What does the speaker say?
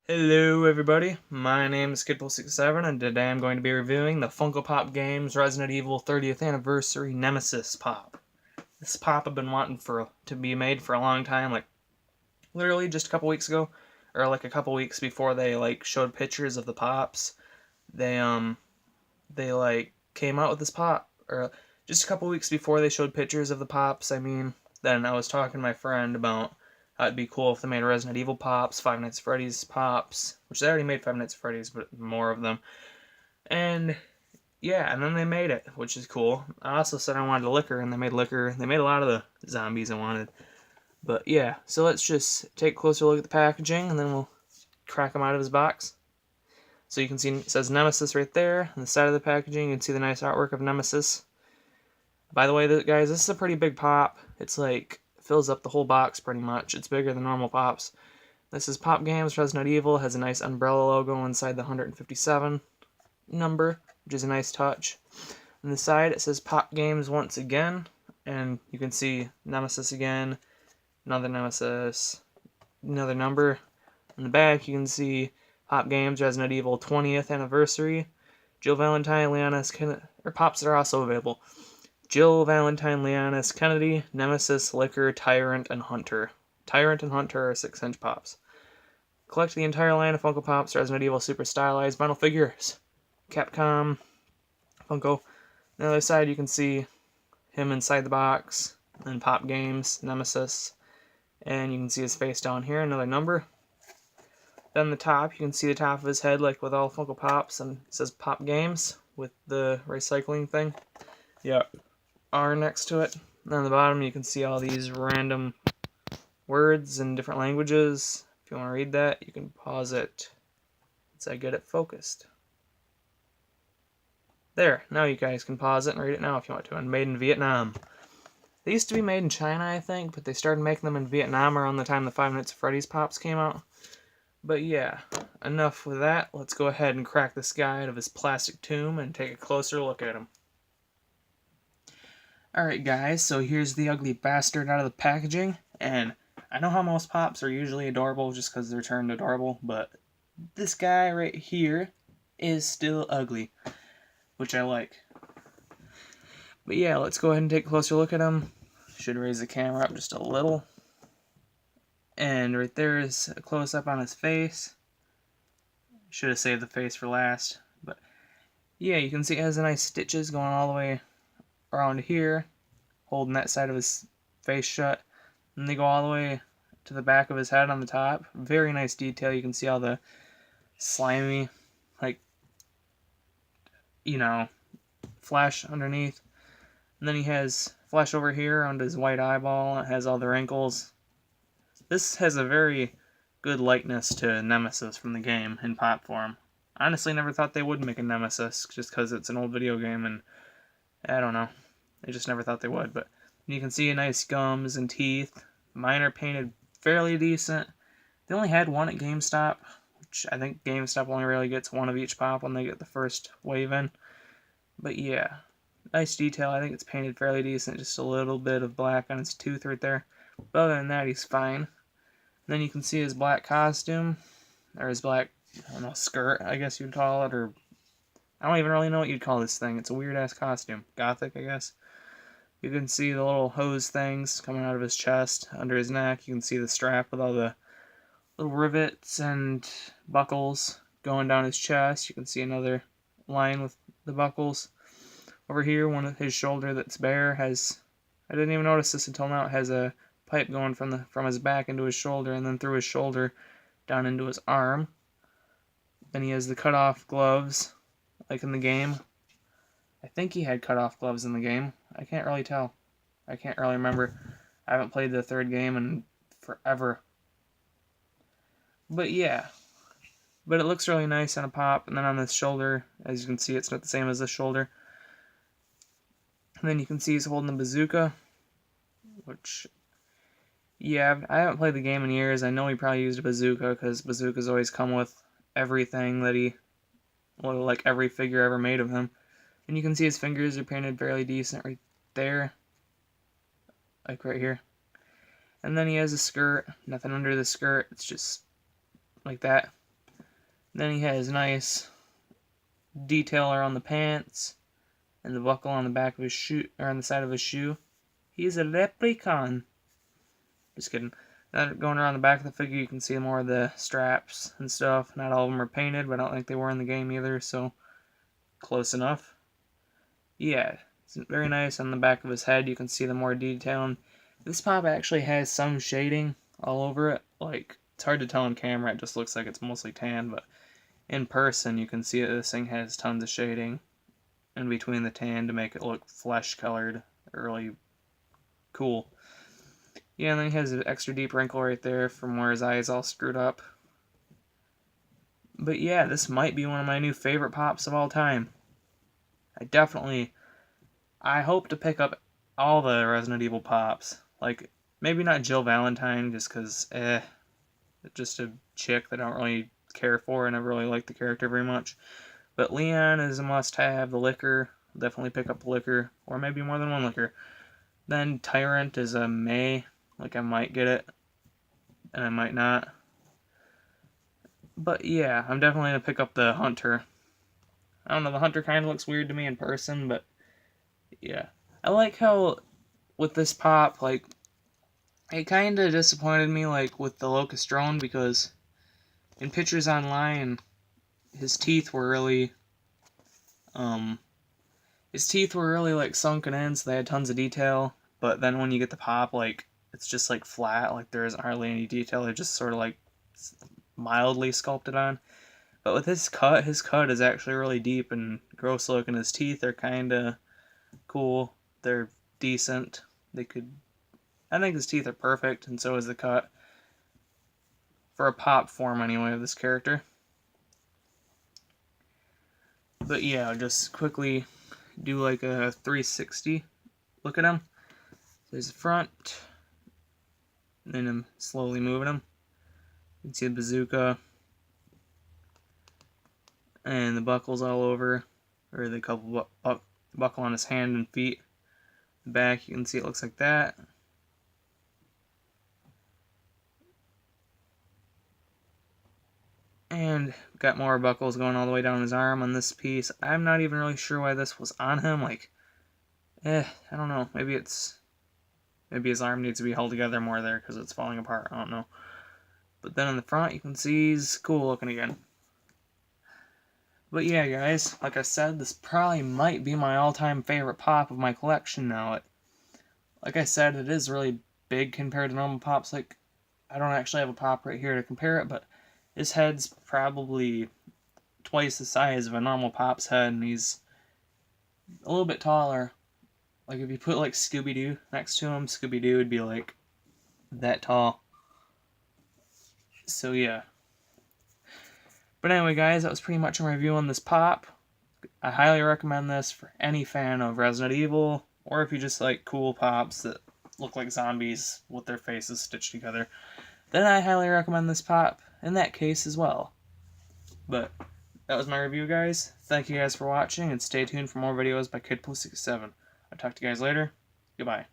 Hello everybody, my name is Kidpool67 and today I'm going to be reviewing the Funko Pop Games Resident Evil 30th Anniversary Nemesis Pop. This pop I've been wanting to be made for a long time, like literally just a couple weeks ago, or like a couple weeks before they showed pictures of the pops. They came out with this pop, or just a couple weeks before they showed pictures of the pops. Then I was talking to my friend about how it'd be cool if they made Resident Evil pops, Five Nights at Freddy's pops, which they already made Five Nights at Freddy's, but more of them. And yeah, and then they made it, which is cool. I also said I wanted a liquor, and they made liquor. They made a lot of the zombies I wanted. But yeah, so let's just take a closer look at the packaging, and then we'll crack him out of his box. So you can see it says Nemesis right there. On the side of the packaging, you can see the nice artwork of Nemesis. By the way, guys, this is a pretty big pop. It's like, fills up the whole box pretty much. It's bigger than normal pops. This is Pop Games Resident Evil. Has a nice umbrella logo inside the 157 number, which is a nice touch. On the side, it says Pop Games once again. And you can see Nemesis again, another Nemesis, another number. In the back, you can see Pop Games Resident Evil 20th Anniversary. Jill Valentine, Leonis Kennedy, or pops that are also available. Jill Valentine, Leonis Kennedy, Nemesis, Liquor, Tyrant, and Hunter. Tyrant and Hunter are 6-inch pops. Collect the entire line of Funko Pops Resident Evil Super Stylized Vinyl Figures. Capcom, Funko. On the other side, you can see him inside the box, and Pop Games, Nemesis, and you can see his face down here, another number. Then the top, you can see the top of his head like with all Funko Pops, and it says Pop Games with the recycling thing. Yeah, R next to it. And on the bottom you can see all these random words in different languages. If you want to read that, you can pause it once I get it focused. There, now you guys can pause it and read it now if you want to. And made in Vietnam. They used to be made in China, I think, but they started making them in Vietnam around the time the Five Nights at Freddy's pops came out. But yeah, enough with that. Let's go ahead and crack this guy out of his plastic tomb and take a closer look at him. Alright guys, so here's the ugly bastard out of the packaging, and I know how most pops are usually adorable just because they're turned adorable, but this guy right here is still ugly, which I like. But yeah, let's go ahead and take a closer look at him. Should raise the camera up just a little. And right there is a close-up on his face. Should have saved the face for last. But yeah, you can see it has a nice stitches going all the way around here, holding that side of his face shut. And they go all the way to the back of his head on the top. Very nice detail. You can see all the slimy, flesh underneath. And then he has flesh over here on his white eyeball. It has all the wrinkles. This has a very good likeness to Nemesis from the game in pop form. Honestly, never thought they would make a Nemesis just because it's an old video game, and I don't know. I just never thought they would. But you can see nice gums and teeth. Mine are painted fairly decent. They only had one at GameStop, which I think GameStop only really gets one of each pop when they get the first wave in. But yeah, nice detail. I think it's painted fairly decent. Just a little bit of black on his tooth right there. But other than that, he's fine. Then you can see his black costume, or his black, I don't know, skirt, I guess you'd call it, or I don't even really know what you'd call this thing. It's a weird-ass costume. Gothic, I guess. You can see the little hose things coming out of his chest, under his neck. You can see the strap with all the little rivets and buckles going down his chest. You can see another line with the buckles. Over here, one of his shoulder that's bare has, I didn't even notice this until now, it has a pipe going from his back into his shoulder and then through his shoulder down into his arm. Then he has the cut-off gloves, like in the game. I think he had cut-off gloves in the game. I can't really tell. I can't really remember. I haven't played the third game in forever. But yeah. But it looks really nice on a pop. And then on his shoulder, as you can see, it's not the same as the shoulder. And then you can see he's holding a bazooka, which, yeah, I haven't played the game in years. I know he probably used a bazooka because bazookas always come with everything that like every figure ever made of him. And you can see his fingers are painted fairly decent right there, like right here. And then he has a skirt, nothing under the skirt, it's just like that. Then he has nice detail around the pants and the buckle on the back of his shoe, or on the side of his shoe. He's a leprechaun. Just kidding. Now, going around the back of the figure, you can see more of the straps and stuff. Not all of them are painted, but I don't think they were in the game either, so close enough. Yeah, it's very nice. On the back of his head, you can see the more detail. And this pop actually has some shading all over it. Like, it's hard to tell on camera, it just looks like it's mostly tan, but in person, you can see that this thing has tons of shading in between the tan to make it look flesh-colored. Really cool. Yeah, and then he has an extra deep wrinkle right there from where his eye is all screwed up. But yeah, this might be one of my new favorite pops of all time. I hope to pick up all the Resident Evil pops. Like, maybe not Jill Valentine, just because, just a chick that I don't really care for. I never really liked the character very much. But Leon is a must-have. The Licker, definitely pick up the Licker, or maybe more than one Licker. Then Tyrant is a May. Like, I might get it, and I might not. But yeah, I'm definitely going to pick up the Hunter. I don't know, the Hunter kind of looks weird to me in person, but yeah. I like how, with this pop, like, it kind of disappointed me, like, with the Locust Drone, because in pictures online, his teeth were really, like, sunken in, so they had tons of detail, but then when you get the pop, like, it's just, like, flat, like, there isn't hardly any detail, they're just sort of, like, mildly sculpted on. But with his cut is actually really deep and gross looking. His teeth are kind of cool. They're decent. I think his teeth are perfect, and so is the cut. For a pop form, anyway, of this character. But yeah, I'll just quickly do like a 360 look at him. There's the front. Then I'm slowly moving him. You can see the bazooka. And the buckles all over. Or the couple buckle on his hand and feet. The back, you can see it looks like that. And got more buckles going all the way down his arm on this piece. I'm not even really sure why this was on him. Like, I don't know. Maybe his arm needs to be held together more there because it's falling apart. I don't know. But then on the front, you can see he's cool looking again. But yeah, guys, like I said, this probably might be my all-time favorite pop of my collection now. Like I said, it is really big compared to normal pops. Like, I don't actually have a pop right here to compare it, but his head's probably twice the size of a normal pop's head, and he's a little bit taller. Like, if you put, like, Scooby-Doo next to him, Scooby-Doo would be, like, that tall. So, yeah. But anyway, guys, that was pretty much a review on this pop. I highly recommend this for any fan of Resident Evil, or if you just like cool pops that look like zombies with their faces stitched together, then I highly recommend this pop in that case as well. But that was my review, guys. Thank you guys for watching, and stay tuned for more videos by KidPlus67. I'll talk to you guys later. Goodbye.